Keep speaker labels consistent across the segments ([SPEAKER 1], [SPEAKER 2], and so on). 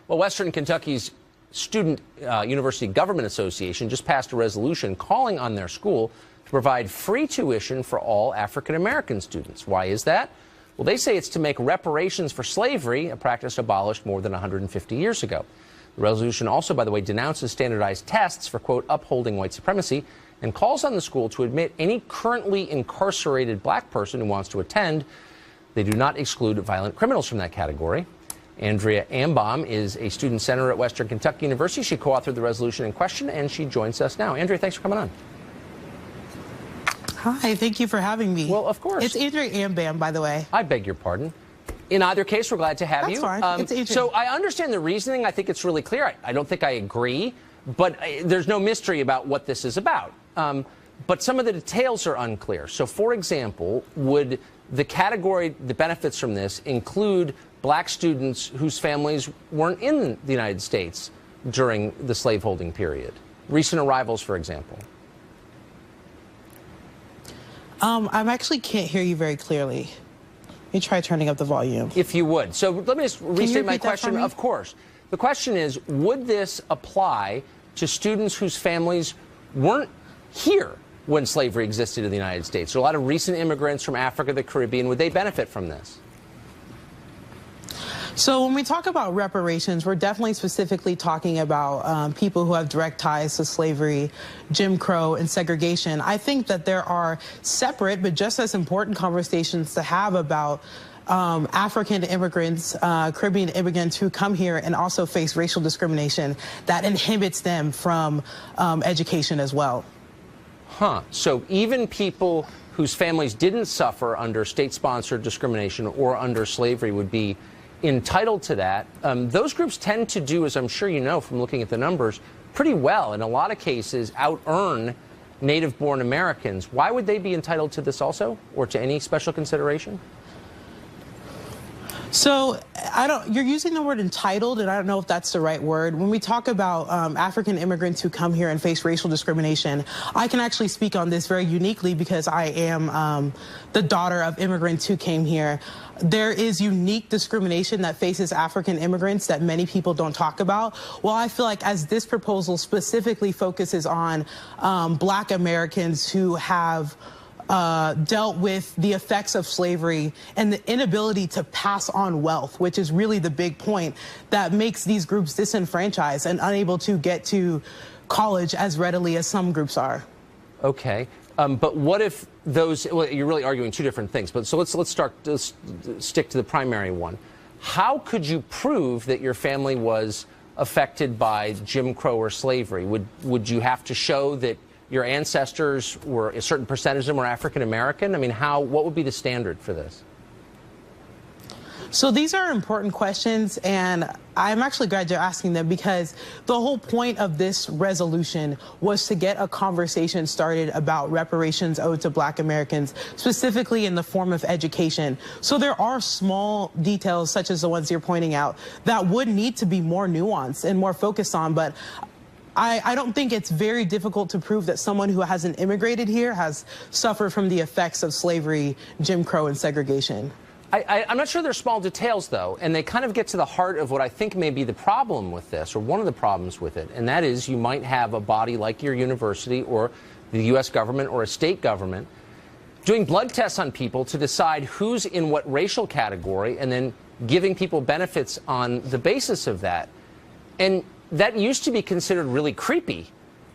[SPEAKER 1] Well, Western Kentucky's Student University Government Association just passed a resolution calling on their school to provide free tuition for all African-American students. Why is that? Well, they say it's to make reparations for slavery, a practice abolished more than 150 years ago. The resolution also, by the way, denounces standardized tests for, quote, upholding white supremacy, and calls on the school to admit any currently incarcerated black person who wants to attend. They do not exclude violent criminals from that category. Andrea Ambaum is a student senator at Western Kentucky University. She co-authored the resolution in question, and she joins us now. Andrea, thanks for coming on.
[SPEAKER 2] Hi, thank you for having me.
[SPEAKER 1] Well, of course.
[SPEAKER 2] It's Andrea Ambaum, by the way.
[SPEAKER 1] I beg your pardon. In either case, we're glad to have you.
[SPEAKER 2] That's fine. It's Adrian.
[SPEAKER 1] So I understand the reasoning. I think it's really clear. I don't think I agree, but there's no mystery about what this is about. But some of the details are unclear. So, for example, would the category, the benefits from this, include black students whose families weren't in the United States during the slaveholding period? Recent arrivals, for example.
[SPEAKER 2] I actually can't hear you very clearly. Let me try turning up the volume.
[SPEAKER 1] If you would. So let me just restate my question. Of course. The question is, would this apply to students whose families weren't here when slavery existed in the United States? So a lot of recent immigrants from Africa, the Caribbean, would they benefit from this?
[SPEAKER 2] So when we talk about reparations, we're definitely specifically talking about people who have direct ties to slavery, Jim Crow, and segregation. I think that there are separate but just as important conversations to have about African immigrants, Caribbean immigrants who come here and also face racial discrimination that inhibits them from education as well.
[SPEAKER 1] Huh. So even people whose families didn't suffer under state-sponsored discrimination or under slavery would be entitled to that. Those groups tend to do, as I'm sure you know from looking at the numbers, pretty well. In a lot of cases, out-earn native-born Americans. Why would they be entitled to this also, or to any special consideration?
[SPEAKER 2] So you're using the word entitled, and I don't know if that's the right word. When we talk about African immigrants who come here and face racial discrimination, I can actually speak on this very uniquely because I am the daughter of immigrants who came here. There is unique discrimination that faces African immigrants that many people don't talk about. Well, I feel like as this proposal specifically focuses on black Americans who have dealt with the effects of slavery and the inability to pass on wealth, which is really the big point that makes these groups disenfranchised and unable to get to college as readily as some groups are.
[SPEAKER 1] Okay. But what if those, well, you're really arguing two different things, but so let's stick to the primary one. How could you prove that your family was affected by Jim Crow or slavery? Would you have to show that your ancestors were, a certain percentage of them were African American? I mean, what would be the standard for this?
[SPEAKER 2] So these are important questions, and I'm actually glad you're asking them because the whole point of this resolution was to get a conversation started about reparations owed to black Americans, specifically in the form of education. So there are small details, such as the ones you're pointing out, that would need to be more nuanced and more focused on, but I don't think it's very difficult to prove that someone who hasn't immigrated here has suffered from the effects of slavery, Jim Crow, and segregation.
[SPEAKER 1] I'm not sure they're small details, though, and they kind of get to the heart of what I think may be the problem with this, or one of the problems with it, and that is you might have a body like your university or the U.S. government or a state government doing blood tests on people to decide who's in what racial category and then giving people benefits on the basis of that. And that used to be considered really creepy,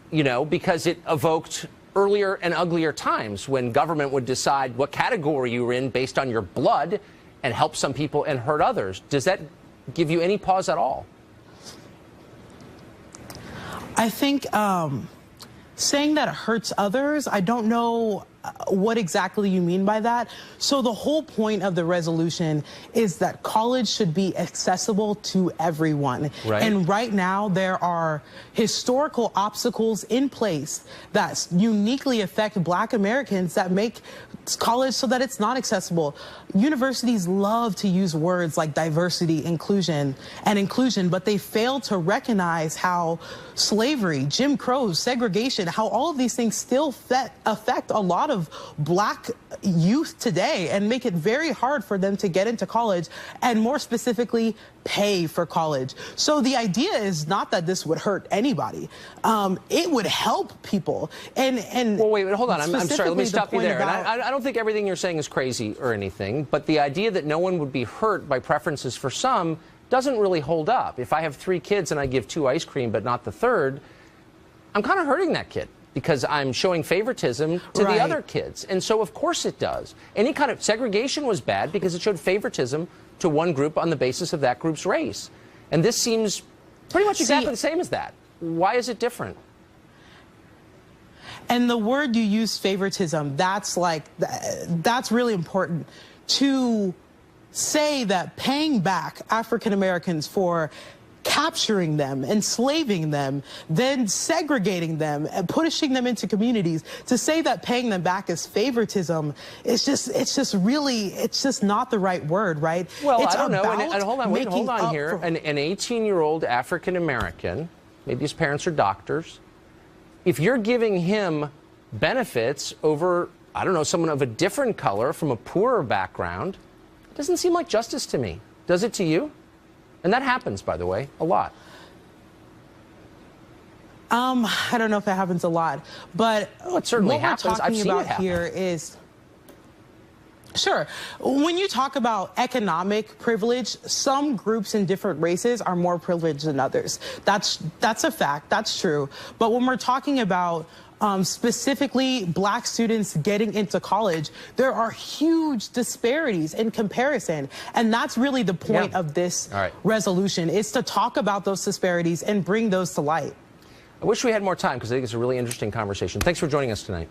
[SPEAKER 1] you know, because it evoked earlier and uglier times when government would decide what category you were in based on your blood and help some people and hurt others. Does that give you any pause at all?
[SPEAKER 2] I think saying that it hurts others, I don't know what exactly you mean by that. So the whole point of the resolution is that college should be accessible to everyone. Right. And right now there are historical obstacles in place that uniquely affect black Americans that make college so that it's not accessible. Universities love to use words like diversity, inclusion, but they fail to recognize how slavery, Jim Crow, segregation, how all of these things still affect a lot lot of black youth today and make it very hard for them to get into college, and more specifically, pay for college. So the idea is not that this would hurt anybody. It would help people. And
[SPEAKER 1] well, wait, hold on. I'm sorry. Let me stop you there. And I don't think everything you're saying is crazy or anything, but the idea that no one would be hurt by preferences for some doesn't really hold up. If I have 3 kids and I give 2 ice cream but not the third, I'm kind of hurting that kid because I'm showing favoritism to the other kids. And so, of course, it does. Any kind of segregation was bad because it showed favoritism to one group on the basis of that group's race. And this seems pretty much exactly the same as that. Why is it different?
[SPEAKER 2] And the word you use, favoritism, that's really important. To say that paying back African Americans for capturing them, enslaving them, then segregating them and pushing them into communities, to say that paying them back is favoritism, it's just not the right word, right?
[SPEAKER 1] Well,
[SPEAKER 2] it's
[SPEAKER 1] I don't know. And hold on here. An 18-year-old African American, maybe his parents are doctors, if you're giving him benefits over, I don't know, someone of a different color from a poorer background, it doesn't seem like justice to me. Does it to you? And that happens, by the way, a lot.
[SPEAKER 2] I don't know if it happens a lot, but
[SPEAKER 1] it certainly happens. I've seen it happen.
[SPEAKER 2] Here is, sure, when you talk about economic privilege, some groups in different races are more privileged than others. That's a fact. That's true. But when we're talking about specifically black students getting into college, there are huge disparities in comparison. And that's really the point of this resolution, is to talk about those disparities and bring those to light.
[SPEAKER 1] I wish we had more time because I think it's a really interesting conversation. Thanks for joining us tonight.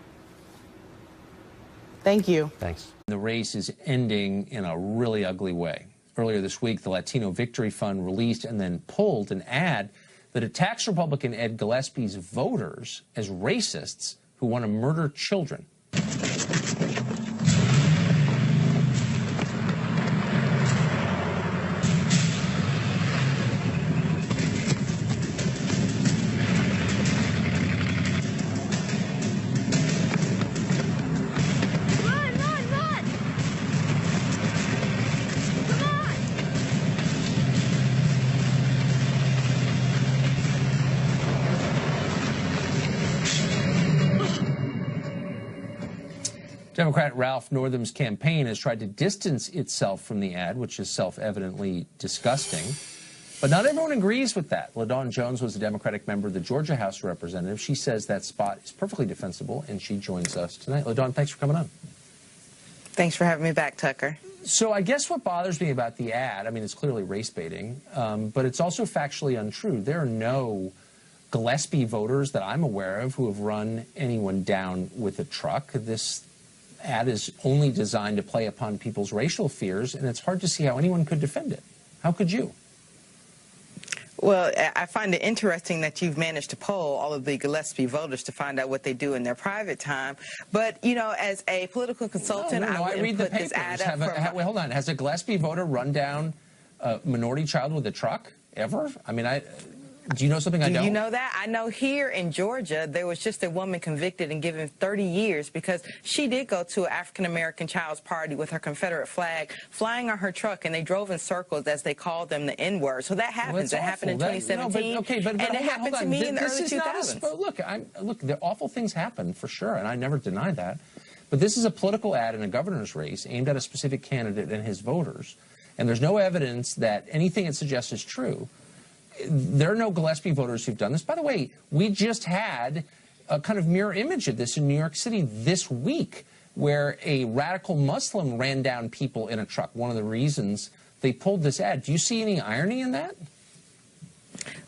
[SPEAKER 2] Thank you.
[SPEAKER 1] Thanks. The race is ending in a really ugly way. Earlier this week, the Latino Victory Fund released and then pulled an ad that attacks Republican Ed Gillespie's voters as racists who want to murder children. Democrat Ralph Northam's campaign has tried to distance itself from the ad, which is self-evidently disgusting. But not everyone agrees with that. LaDawn Jones was a Democratic member of the Georgia House of Representatives. She says that spot is perfectly defensible, and she joins us tonight. LaDawn, thanks for coming on.
[SPEAKER 3] Thanks for having me back, Tucker.
[SPEAKER 1] So I guess what bothers me about the ad, I mean, it's clearly race baiting, but it's also factually untrue. There are no Gillespie voters that I'm aware of who have run anyone down with a truck. This ad is only designed to play upon people's racial fears, and it's hard to see how anyone could defend it. How could you?
[SPEAKER 3] Well, I find it interesting that you've managed to poll all of the Gillespie voters to find out what they do in their private time. But, you know, as a political consultant,
[SPEAKER 1] I read the papers. Wait, hold on. Has a Gillespie voter run down a minority child with a truck ever? I mean, do you know something I don't?
[SPEAKER 3] Do you know that? I know here in Georgia, there was just a woman convicted and given 30 years because she did go to an African-American child's party with her Confederate flag flying on her truck, and they drove in circles, as they called them, the N-word. So that happens. It happened in 2017, and it happened to me in the early 2000s.
[SPEAKER 1] Look, the awful things happen, for sure, and I never deny that. But this is a political ad in a governor's race aimed at a specific candidate and his voters, and there's no evidence that anything it suggests is true. There are no Gillespie voters who've done this. By the way, we just had a kind of mirror image of this in New York City this week, where a radical Muslim ran down people in a truck. One of the reasons they pulled this ad. Do you see any irony in that?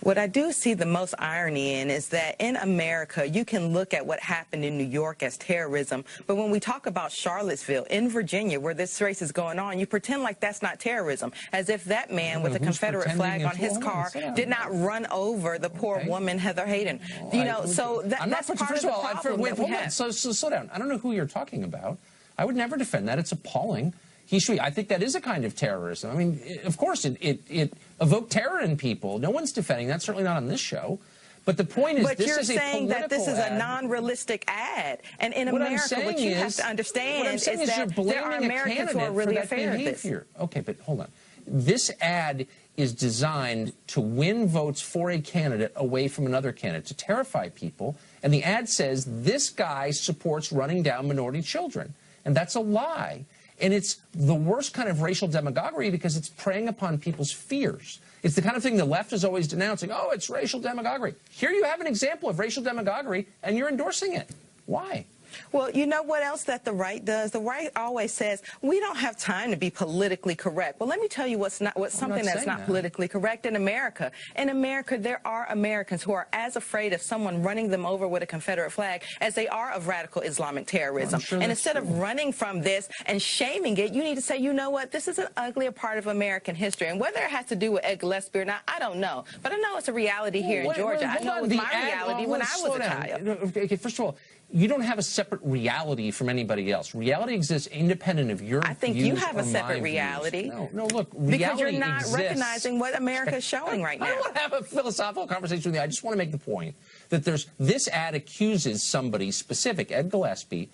[SPEAKER 3] What I do see the most irony in is that in America, you can look at what happened in New York as terrorism, but when we talk about Charlottesville, in Virginia, where this race is going on, you pretend like that's not terrorism, as if that man with a Confederate flag on his car did not run over the poor woman, Heather Hayden. You know, so that's part of the problem.
[SPEAKER 1] Wait, hold on. So slow down. I don't know who you're talking about. I would never defend that. It's appalling. I think that is a kind of terrorism. I mean, of course, it evoked terror in people. No one's defending that, certainly not on this show. But the point is,
[SPEAKER 3] but
[SPEAKER 1] this
[SPEAKER 3] you're
[SPEAKER 1] is a
[SPEAKER 3] saying that this is
[SPEAKER 1] ad.
[SPEAKER 3] a non-realistic ad. And in
[SPEAKER 1] What
[SPEAKER 3] America, what you have to understand is that there are Americans who are really afraid of this.
[SPEAKER 1] Okay, but hold on. This ad is designed to win votes for a candidate away from another candidate, to terrify people. And the ad says this guy supports running down minority children. And that's a lie. And it's the worst kind of racial demagoguery because it's preying upon people's fears. It's the kind of thing the left is always denouncing. Oh, it's racial demagoguery. Here you have an example of racial demagoguery, and you're endorsing it. Why?
[SPEAKER 3] Well, you know what else that the right does? The right always says, we don't have time to be politically correct. Well, let me tell you what's something that's not politically correct in America. In America, there are Americans who are as afraid of someone running them over with a Confederate flag as they are of radical Islamic terrorism.
[SPEAKER 1] Sure,
[SPEAKER 3] and instead of running from this and shaming it, you need to say, you know what, this is an uglier part of American history. And whether it has to do with Ed Gillespie or not, I don't know. But I know it's a reality here in Georgia. I know it was my reality when I was a child.
[SPEAKER 1] Okay, first of all, you don't have a separate reality from anybody else. Reality exists independent of your
[SPEAKER 3] I think
[SPEAKER 1] views
[SPEAKER 3] you have
[SPEAKER 1] or
[SPEAKER 3] a separate
[SPEAKER 1] my
[SPEAKER 3] reality.
[SPEAKER 1] Views. No, look, reality
[SPEAKER 3] because you're not
[SPEAKER 1] exists.
[SPEAKER 3] recognizing what America is showing right now.
[SPEAKER 1] I don't want to have a philosophical conversation with you. I just want to make the point that this ad accuses somebody specific, Ed Gillespie,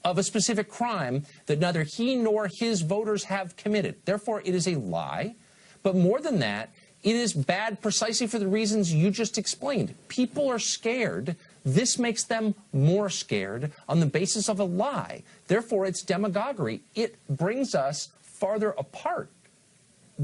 [SPEAKER 1] of a specific crime that neither he nor his voters have committed. Therefore, it is a lie. But more than that, it is bad precisely for the reasons you just explained. People are scared. This makes them more scared on the basis of a lie. Therefore, it's demagoguery. It brings us farther apart.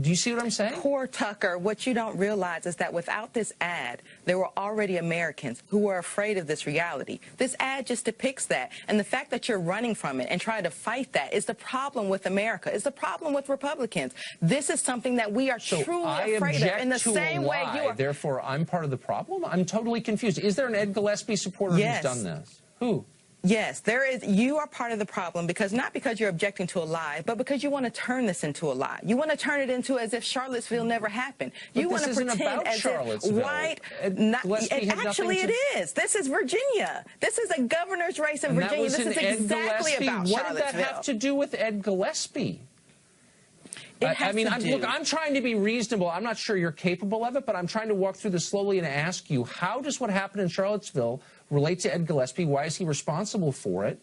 [SPEAKER 1] Do you see what I'm saying?
[SPEAKER 3] Poor Tucker, what you don't realize is that without this ad, there were already Americans who were afraid of this reality. This ad just depicts that. And the fact that you're running from it and trying to fight that is the problem with America. It's the problem with Republicans. This is something that we are truly afraid of. In the same way you are.
[SPEAKER 1] Therefore, I'm part of the problem? I'm totally confused. Is there an Ed Gillespie supporter who's done this? Who?
[SPEAKER 3] Yes, there is. You are part of the problem not because you're objecting to a lie, but because you want to turn this into a lie. You want to turn it into as if Charlottesville never happened. You want to pretend as if white. Actually, it is. This is Virginia. This is a governor's race in Virginia. This is exactly about Charlottesville.
[SPEAKER 1] What did that have to do with Ed Gillespie? Look, I'm trying to be reasonable. I'm not sure you're capable of it, but I'm trying to walk through this slowly and ask you, how does what happened in Charlottesville relate to Ed Gillespie? Why is he responsible for it?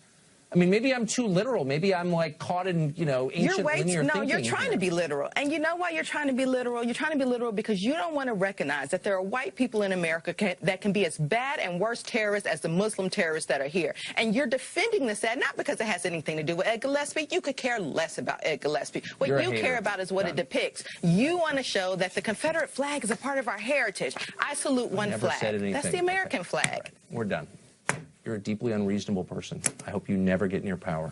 [SPEAKER 1] I mean, maybe I'm too literal. Maybe I'm like caught in, ancient linear thinking.
[SPEAKER 3] No, you're trying to be literal. And you know why you're trying to be literal? You're trying to be literal because you don't want to recognize that there are white people in America that can be as bad and worse terrorists as the Muslim terrorists that are here. And you're defending this ad not because it has anything to do with Ed Gillespie. You could care less about Ed Gillespie. What you care about is what it depicts. You want to show that the Confederate flag is a part of our heritage. I salute one flag. That's the American flag.
[SPEAKER 1] We're done. You're a deeply unreasonable person. I hope you never get near power.